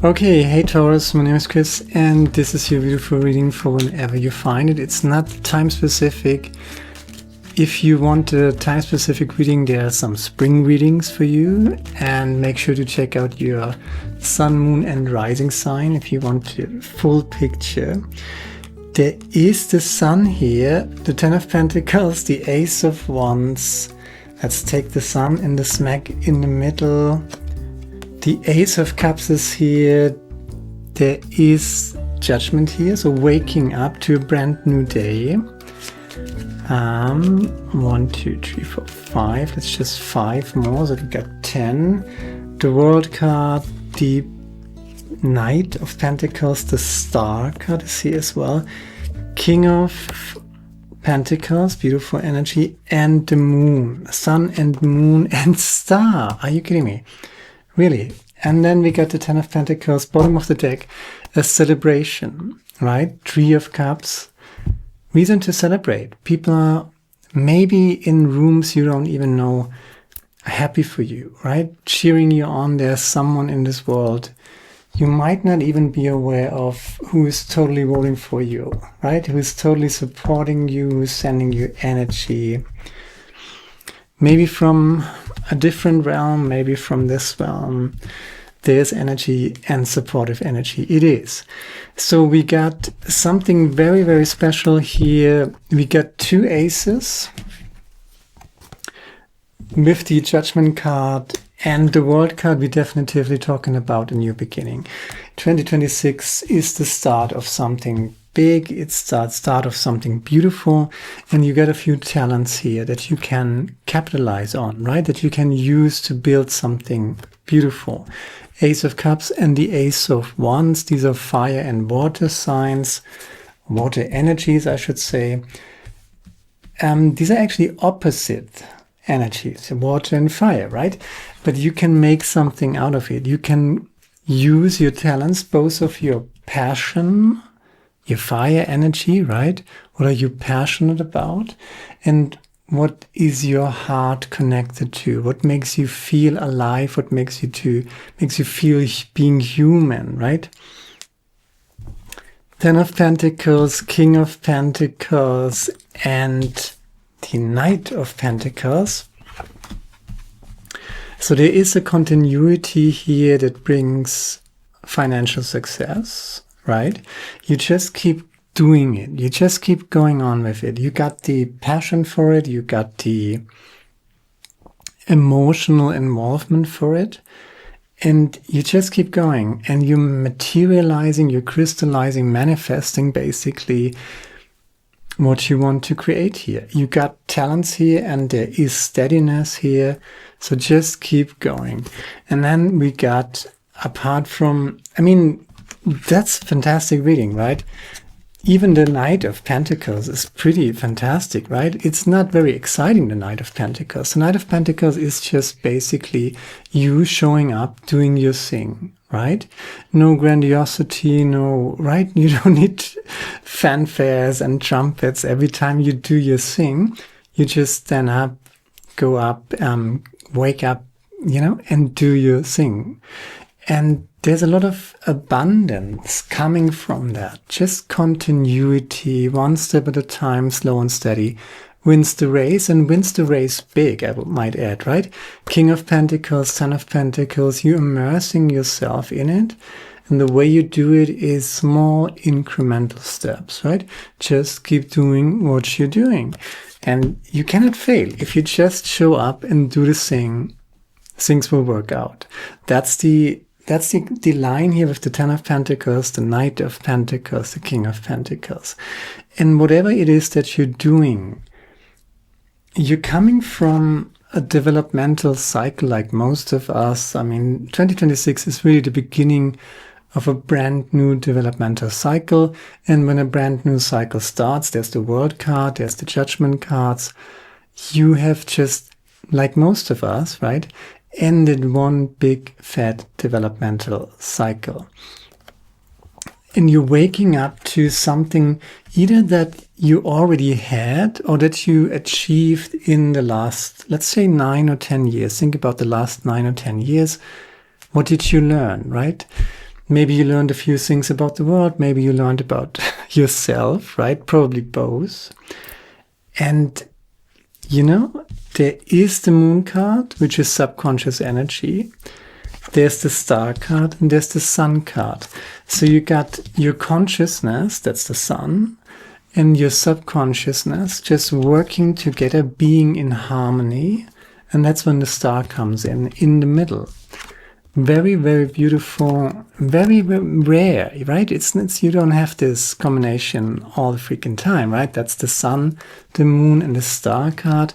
Okay, hey Taurus, my name is Chris, and this is your beautiful reading for whenever you find it. It's not time specific. If you want a time specific reading, there are some spring readings for you, and make sure to check out your sun, moon, and rising sign if you want a full picture. There is the sun here, the Ten of Pentacles, the Ace of Wands. Let's take the sun in the smack in the middle. The Ace of Cups is here. There is Judgment here, so waking up to a brand new day. 1, 2, 3, 4, 5. Let's just 5 more, so we got 10. The World card, the Knight of Pentacles, the Star card is here as well. King of Pentacles, beautiful energy, and the Moon. Sun and Moon and Star. Are you kidding me? Really? And then we got the Ten of Pentacles, bottom of the deck, a celebration, right? Three of Cups, reason to celebrate. People are maybe in rooms you don't even know happy for you, right? Cheering you on. There's someone in this world you might not even be aware of who is totally voting for you, right? Who is totally supporting you, who's sending you energy. Maybe from a different realm, maybe from this realm, there's energy and supportive energy. It is. So we got something very, very special here. We got 2 aces with the Judgment card and the World card. We're definitively talking about a new beginning. 2026 is the start of something big. It's the start of something beautiful, and you get a few talents here that you can capitalize on, right? That you can use to build something beautiful. Ace of Cups and the Ace of Wands. These are fire and water signs, water energies, I should say. These are actually opposite energies, water and fire, right? But you can make something out of it. You can use your talents, both of your passion, your fire energy, right? What are you passionate about? And what is your heart connected to? What makes you feel alive? What makes you feel being human, right? Ten of Pentacles, King of Pentacles, and the Knight of Pentacles. So there is a continuity here that brings financial success, right? You just keep doing it. You just keep going on with it. You got the passion for it. You got the emotional involvement for it. And you just keep going. And you're materializing, you're crystallizing, manifesting basically what you want to create here. You got talents here, and there is steadiness here. So just keep going. And then we got, apart from, I mean, that's fantastic reading, right? Even the Knight of Pentacles is pretty fantastic, right? It's not very exciting, the Knight of Pentacles. The Knight of Pentacles is just basically you showing up, doing your thing, right? No grandiosity, no, right? You don't need fanfares and trumpets every time you do your thing. You just stand up, go up, wake up, and do your thing. And there's a lot of abundance coming from that. Just continuity, one step at a time, slow and steady, wins the race, and wins the race big, I might add, right? King of Pentacles, Ten of Pentacles, you're immersing yourself in it. And the way you do it is small incremental steps, right? Just keep doing what you're doing. And you cannot fail. If you just show up and do the thing, things will work out. That's the line here with the Ten of Pentacles, the Knight of Pentacles, the King of Pentacles. And whatever it is that you're doing, you're coming from a developmental cycle like most of us. I mean, 2026 is really the beginning of a brand new developmental cycle. And when a brand new cycle starts, there's the World card, there's the Judgment cards. You have just, like most of us, right, ended one big fat developmental cycle. And you're waking up to something either that you already had or that you achieved in the last, let's say, 9 or 10 years. Think about the last 9 or 10 years. What did you learn, right? Maybe you learned a few things about the world. Maybe you learned about yourself, right? Probably both. And, you know, there is the moon card, which is subconscious energy. There's the star card and there's the sun card. So you got your consciousness, that's the sun, and your subconsciousness just working together, being in harmony. And that's when the star comes in the middle. Very, very beautiful, very, very rare, right? It's you don't have this combination all the freaking time, right? That's the sun, the moon, and the star card.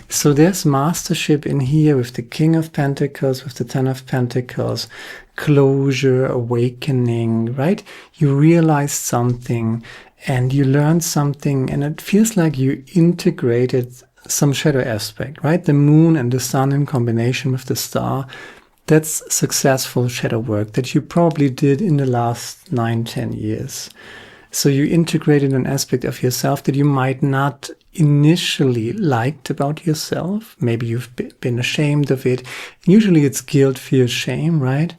So there's mastership in here with the King of Pentacles, with the Ten of Pentacles, closure, awakening, right? You realized something and you learned something, and it feels like you integrated some shadow aspect, right? The moon and the sun in combination with the star. That's successful shadow work that you probably did in the last 9-10 years. So you integrated an aspect of yourself that you might not initially liked about yourself. Maybe you've been ashamed of it. Usually it's guilt, fear, shame, right?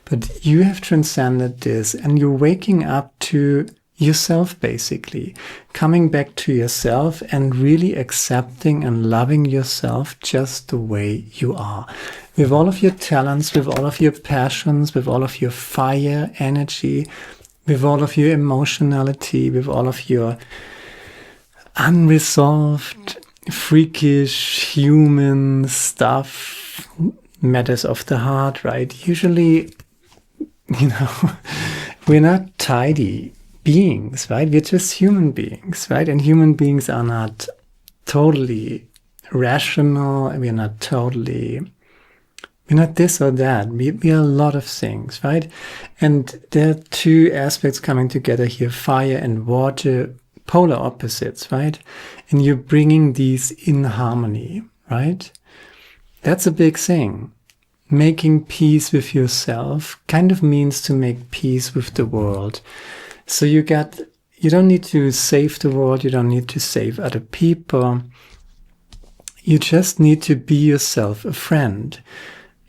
But you have transcended this and you're waking up to yourself, basically. Coming back to yourself and really accepting and loving yourself just the way you are. With all of your talents, with all of your passions, with all of your fire energy, with all of your emotionality, with all of your unresolved, freakish, human stuff, matters of the heart, right? Usually, you know, we're not tidy beings, right? We're just human beings, right? And human beings are not totally rational. We're not this or that. We are a lot of things, right? And there are two aspects coming together here, fire and water, polar opposites, right? And you're bringing these in harmony, right? That's a big thing. Making peace with yourself kind of means to make peace with the world. So you don't need to save the world. You don't need to save other people. You just need to be yourself a friend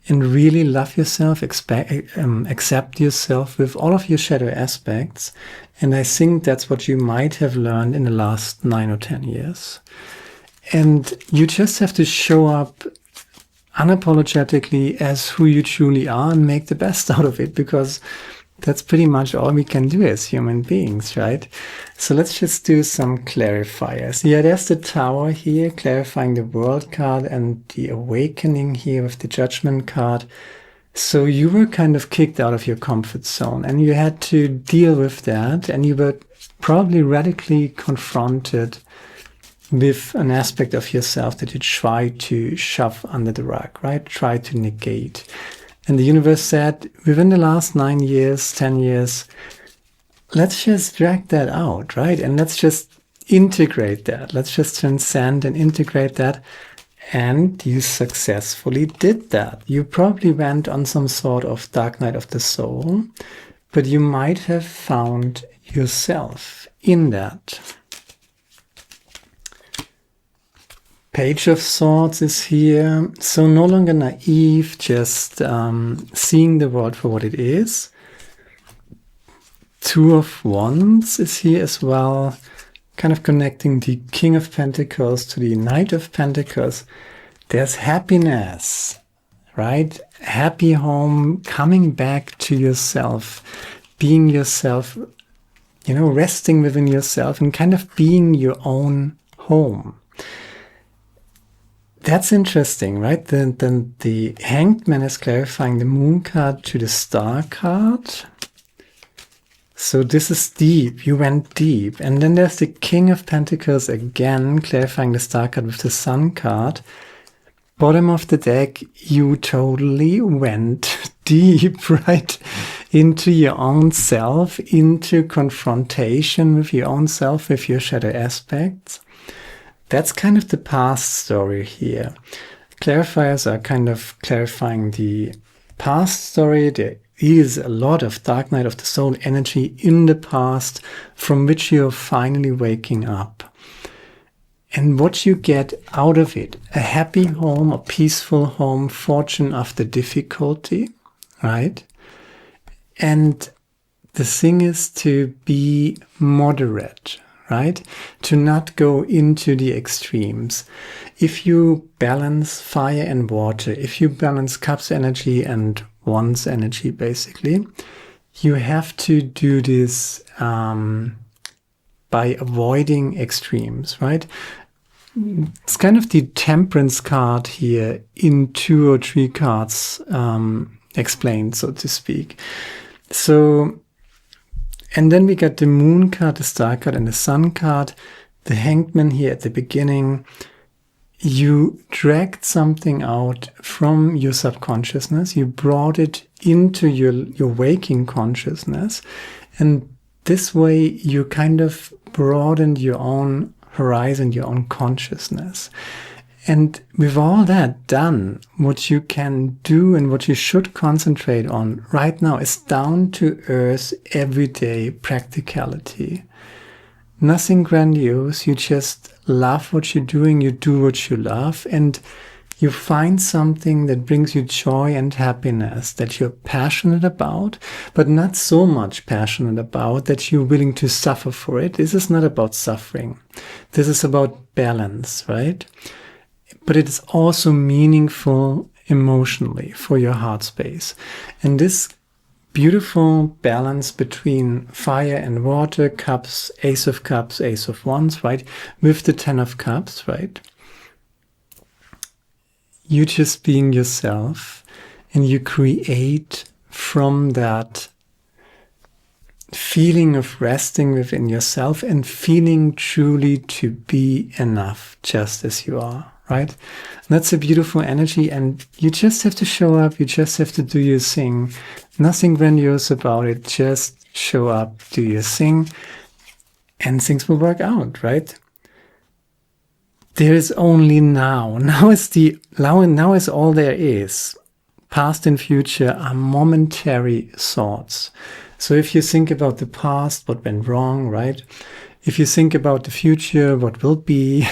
and really love yourself, accept yourself with all of your shadow aspects. And I think that's what you might have learned in the last 9 or 10 years. And you just have to show up unapologetically as who you truly are and make the best out of it, because that's pretty much all we can do as human beings, right? So let's just do some clarifiers. Yeah, there's the Tower here, clarifying the World card, and the Awakening here with the Judgment card. So you were kind of kicked out of your comfort zone and you had to deal with that, and you were probably radically confronted with an aspect of yourself that you try to shove under the rug, right? Try to negate. And the universe said, within the last 9 years, 10 years, let's just drag that out, right? And let's just integrate that. Let's just transcend and integrate that. And you successfully did that. You probably went on some sort of dark night of the soul, but you might have found yourself in that. Page of Swords is here. So no longer naive, just seeing the world for what it is. Two of Wands is here as well, kind of connecting the King of Pentacles to the Knight of Pentacles. There's happiness, right? Happy home, coming back to yourself, being yourself, you know, resting within yourself and kind of being your own home. That's interesting, right? Then the Hanged Man is clarifying the Moon card to the Star card. So this is deep. You went deep. And then there's the King of Pentacles again, clarifying the Star card with the Sun card. Bottom of the deck, you totally went deep, right? Into your own self, into confrontation with your own self, with your shadow aspects. That's kind of the past story here. Clarifiers are kind of clarifying the past story. There is a lot of dark night of the soul energy in the past from which you're finally waking up. And what you get out of it, a happy home, a peaceful home, fortune after difficulty, right? And the thing is to be moderate, right? To not go into the extremes. If you balance fire and water, if you balance cups energy and wands energy, basically, you have to do this by avoiding extremes, right? It's kind of the temperance card here in 2 or 3 cards explained, so to speak. So, and then we got the moon card, the star card, and the sun card. The hanged man here at the beginning. You dragged something out from your subconsciousness. You brought it into your waking consciousness. And this way you kind of broadened your own horizon, your own consciousness. And with all that done, what you can do and what you should concentrate on right now is down to earth, everyday practicality. Nothing grandiose. You just love what you're doing. You do what you love, and you find something that brings you joy and happiness that you're passionate about, but not so much passionate about that you're willing to suffer for it. This is not about suffering. This is about balance, right? But it is also meaningful emotionally for your heart space. And this beautiful balance between fire and water, cups, ace of wands, right? With the 10 of cups, right? You just being yourself, and you create from that feeling of resting within yourself and feeling truly to be enough just as you are, right? And that's a beautiful energy, and you just have to show up. You just have to do your thing. Nothing grandiose about it. Just show up, do your thing, and things will work out, right? There is only now. Now is all there is. Past and future are momentary thoughts. So if you think about the past, what went wrong, right? If you think about the future, what will be,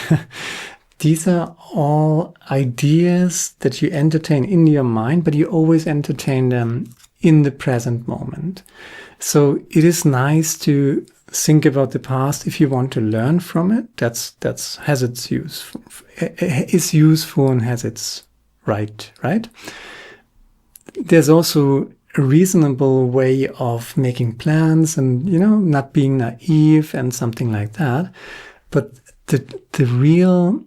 these are all ideas that you entertain in your mind, but you always entertain them in the present moment. So it is nice to think about the past if you want to learn from it. That's has its use, is useful and has its right. There's also a reasonable way of making plans and, not being naive and something like that. But the real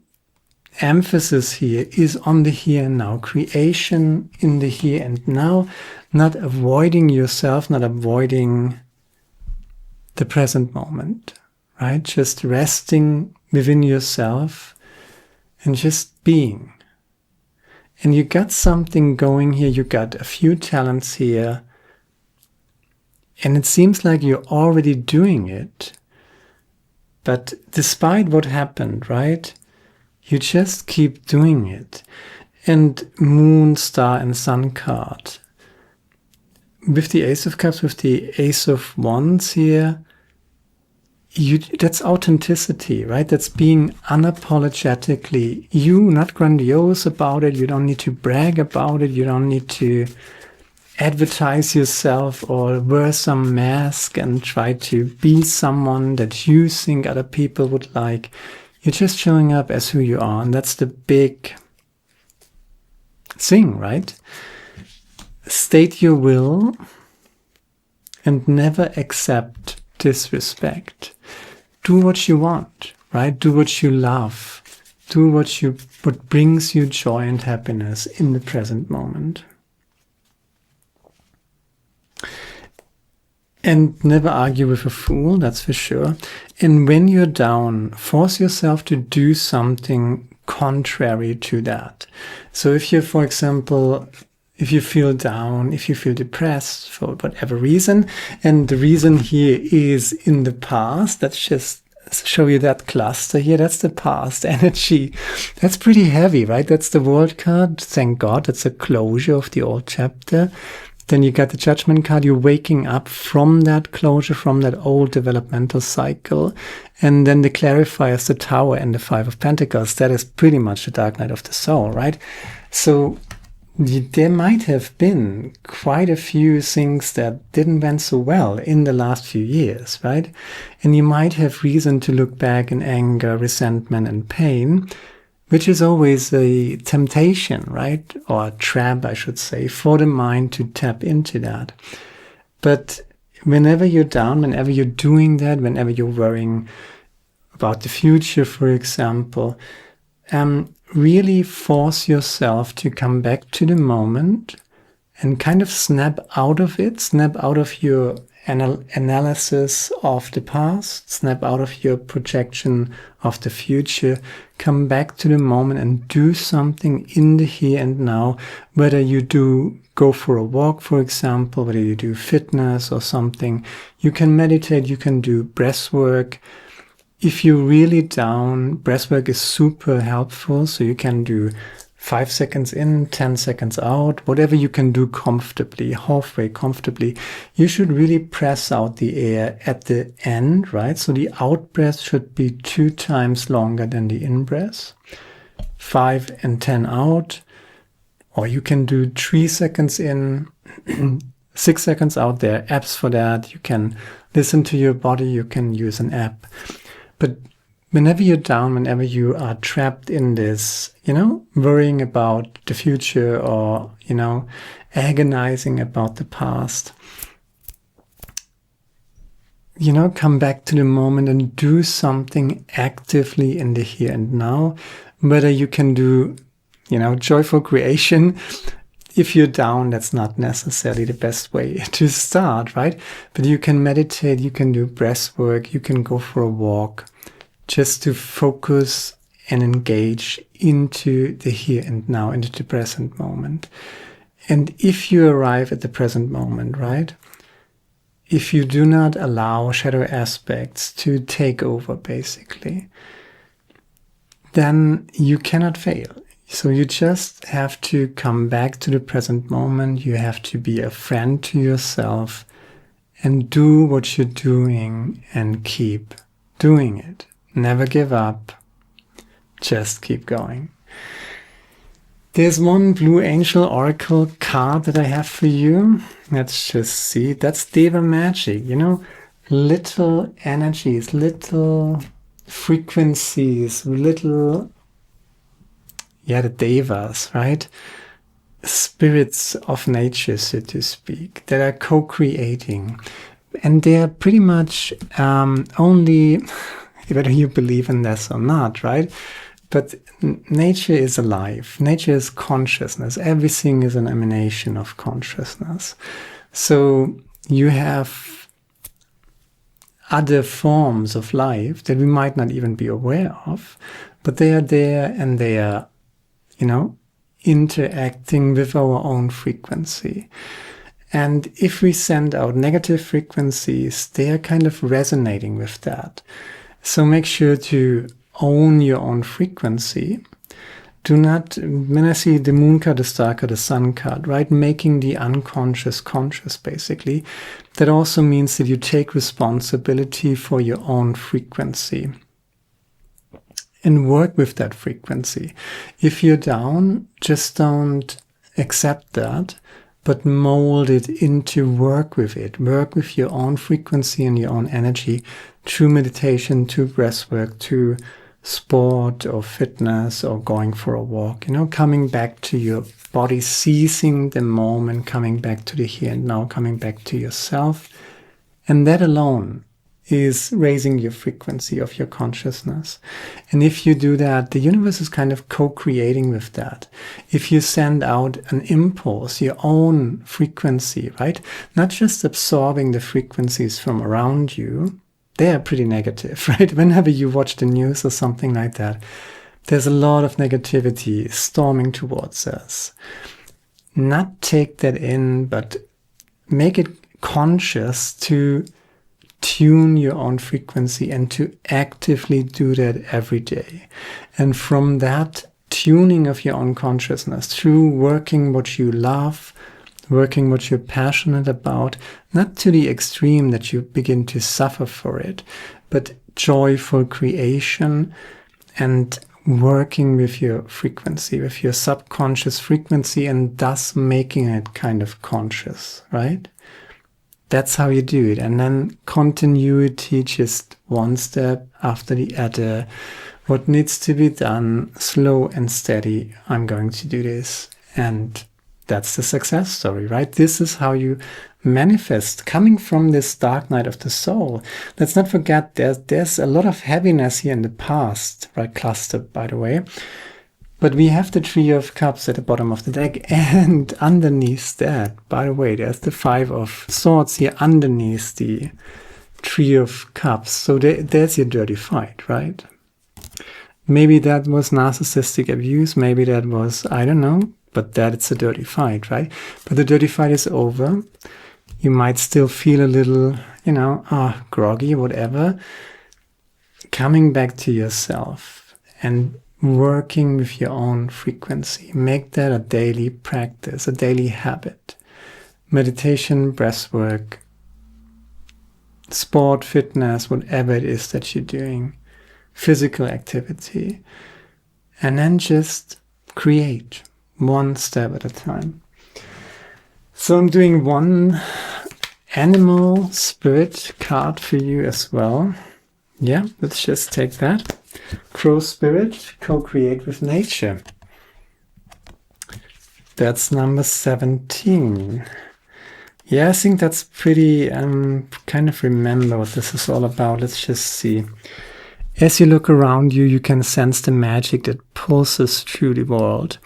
emphasis here is on the here and now, creation in the here and now, not avoiding yourself, not avoiding the present moment, right? Just resting within yourself and just being. And you got something going here, you got a few talents here, and it seems like you're already doing it. But despite what happened, right? You just keep doing it. And moon, star, and sun card. With the ace of cups, with the ace of wands here, that's authenticity, right? That's being unapologetically you, not grandiose about it. You don't need to brag about it. You don't need to advertise yourself or wear some mask and try to be someone that you think other people would like. You're just showing up as who you are, and that's the big thing, right? State your will and never accept disrespect. Do what you want, right? Do what you love. Do what brings you joy and happiness in the present moment. And never argue with a fool, that's for sure. And when you're down, force yourself to do something contrary to that. So if you, for example, if you feel down, if you feel depressed for whatever reason, and the reason here is in the past, let's just show you that cluster here. That's the past energy. That's pretty heavy, right? That's the World card. Thank God. That's a closure of the old chapter. Then you got the Judgment card. You're waking up from that closure, from that old developmental cycle. And then the clarifiers, the Tower and the Five of Pentacles. That is pretty much the Dark Night of the Soul, right? So there might have been quite a few things that didn't went so well in the last few years, right? And you might have reason to look back in anger, resentment, and pain, which is always a temptation, right? Or a trap, I should say, for the mind to tap into that. But whenever you're down, whenever you're doing that, whenever you're worrying about the future, for example, really force yourself to come back to the moment and kind of snap out of it, snap out of your analysis of the past, snap out of your projection of the future, come back to the moment and do something in the here and now, whether you do go for a walk, for example, whether you do fitness or something. You can meditate, you can do breath work. If you're really down, breathwork is super helpful. So you can do 5 seconds in, 10 seconds out, whatever you can do comfortably, halfway comfortably. You should really press out the air at the end, right? So the out breath should be 2 times longer than the in breath. 5 and 10 out. Or you can do 3 seconds in, 6 seconds out. There are apps for that. You can listen to your body. You can use an app. But whenever you're down, whenever you are trapped in this, worrying about the future or, agonizing about the past, come back to the moment and do something actively in the here and now. Whether you can do, joyful creation. If you're down, that's not necessarily the best way to start, right? But you can meditate, you can do breath work, you can go for a walk, just to focus and engage into the here and now, into the present moment. And if you arrive at the present moment, right? If you do not allow shadow aspects to take over, basically, then you cannot fail. So you just have to come back to the present moment. You have to be a friend to yourself and do what you're doing and keep doing it. Never give up. Just keep going. There's one Blue Angel Oracle card that I have for you. Let's just see. That's Deva Magic. Little energies, little frequencies, little... the Devas, right? Spirits of nature, so to speak, that are co-creating. And they're pretty much only, whether you believe in this or not, right? But nature is alive. Nature is consciousness. Everything is an emanation of consciousness. So you have other forms of life that we might not even be aware of, but they are there and they are interacting with our own frequency. And if we send out negative frequencies, they are kind of resonating with that. So make sure to own your own frequency. Do not, when I see the moon card, the star card, the sun card, right? Making the unconscious conscious, basically. That also means that you take responsibility for your own frequency and work with that frequency. If you're down, just don't accept that, but mold it into work with it. Work with your own frequency and your own energy through meditation, through breath work, through sport or fitness or going for a walk. Coming back to your body, seizing the moment, coming back to the here and now, coming back to yourself. And that alone is raising your frequency of your consciousness. And if you do that, the universe is kind of co-creating with that. If you send out an impulse, your own frequency, right? Not just absorbing the frequencies from around you, they are pretty negative, right? Whenever you watch the news or something like that, there's a lot of negativity storming towards us. Not take that in, but make it conscious to tune your own frequency and to actively do that every day. And from that tuning of your own consciousness, through working what you love, working what you're passionate about, not to the extreme that you begin to suffer for it, but joyful creation. And working with your frequency, with your subconscious frequency, and thus making it kind of conscious, right? That's how you do it. And then continuity, just one step after the other. What needs to be done, slow and steady. I'm going to do this. And that's the success story, right? This is how you manifest, coming from this dark night of the soul. Let's not forget there's a lot of heaviness here in the past, right? Clustered, by the way. But we have the Three of Cups at the bottom of the deck, and underneath that, by the way, there's the Five of Swords here underneath the Three of Cups. So there's your dirty fight, right? Maybe that was narcissistic abuse, maybe that was, I don't know, but that's a dirty fight, right? But the dirty fight is over. You might still feel a little, groggy, whatever. Coming back to yourself and working with your own frequency. Make that a daily practice, a daily habit. Meditation, breathwork, sport, fitness, whatever it is that you're doing. Physical activity. And then just create one step at a time. So I'm doing one animal spirit card for you as well. Yeah, let's just take that. Crow spirit, co-create with nature. That's number 17. Yeah, I think that's pretty, kind of remember what this is all about. Let's just see. As you look around you, you can sense the magic that pulses through the world.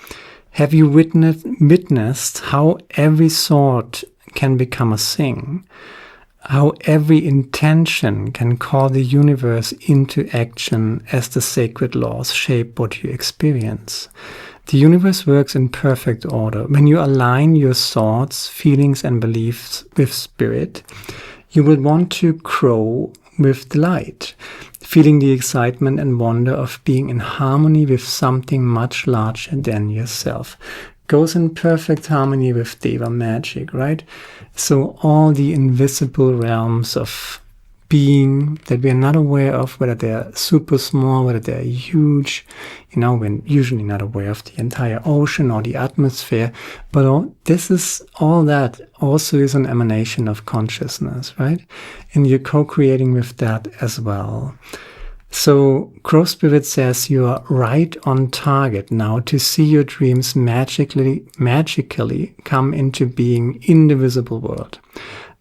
Have you witnessed how every thought can become a thing? How every intention can call the universe into action as the sacred laws shape what you experience? The universe works in perfect order. When you align your thoughts, feelings, and beliefs with spirit, you will want to crow with delight, feeling the excitement and wonder of being in harmony with something much larger than yourself. Goes in perfect harmony with Deva magic, right? So all the invisible realms of being that we are not aware of, whether they're super small, whether they're huge, we're usually not aware of the entire ocean or the atmosphere, but all that also is an emanation of consciousness, right? And you're co-creating with that as well. So Crow Spirit says you are right on target now to see your dreams magically come into being in the visible world.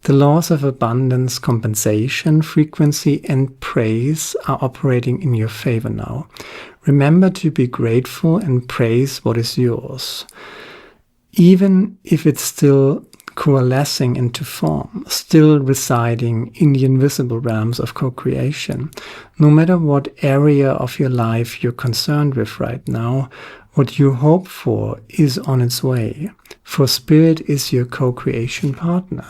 The laws of abundance, compensation, frequency, and praise are operating in your favor now. Remember to be grateful and praise what is yours, even if it's still coalescing into form, still residing in the invisible realms of co-creation. No matter what area of your life you're concerned with right now, what you hope for is on its way. For Spirit is your co-creation partner.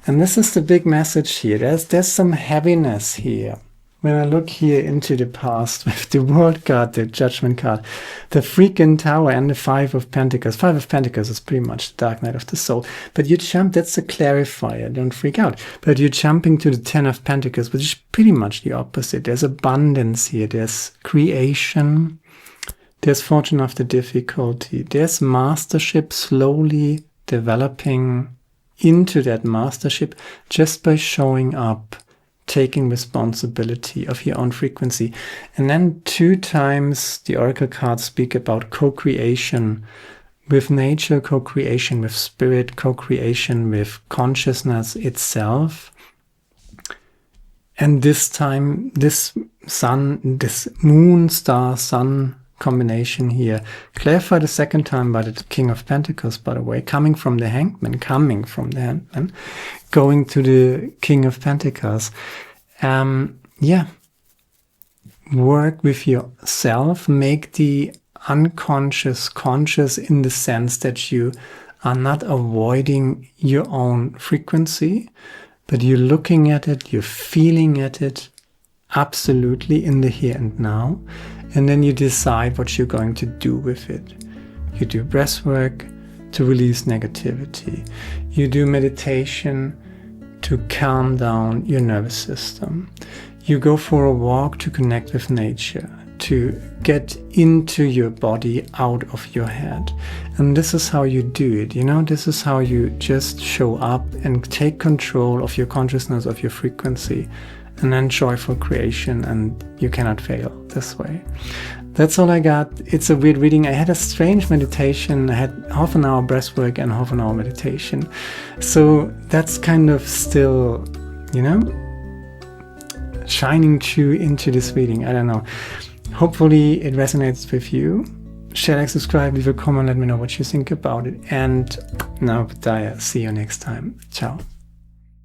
And this is the big message here. There's some heaviness here. When I look here into the past with the World card, the Judgment card, the freaking Tower, and the Five of Pentacles. Five of Pentacles is pretty much the Dark Night of the Soul. But that's the clarifier, don't freak out. But you're jumping to the Ten of Pentacles, which is pretty much the opposite. There's abundance here, there's creation, there's fortune after difficulty, there's mastership slowly developing into that mastership just by showing up, taking responsibility of your own frequency. And then 2 times the Oracle cards speak about co-creation with nature, co-creation with spirit, co-creation with consciousness itself. And this time, this moon, star, sun combination here, clarified a second time by the King of Pentacles, by the way, coming from the Hangman, going to the King of Pentacles. Work with yourself, make the unconscious conscious in the sense that you are not avoiding your own frequency, but you're looking at it, you're feeling at it absolutely in the here and now. And then you decide what you're going to do with it. You do breath work to release negativity. You do meditation to calm down your nervous system. You go for a walk to connect with nature. to get into your body out of your head. And this is how you do it, you know, this is how you just show up and take control of your consciousness, of your frequency, and then joyful creation, and you cannot fail this way. That's all I got. It's a weird reading. I had a strange meditation. I had half an hour breathwork and half an hour meditation. So that's kind of still, you know, shining through into this reading. I don't know. Hopefully it resonates with you. Share, like, subscribe, leave a comment, let me know what you think about it. And now, see you next time. Ciao.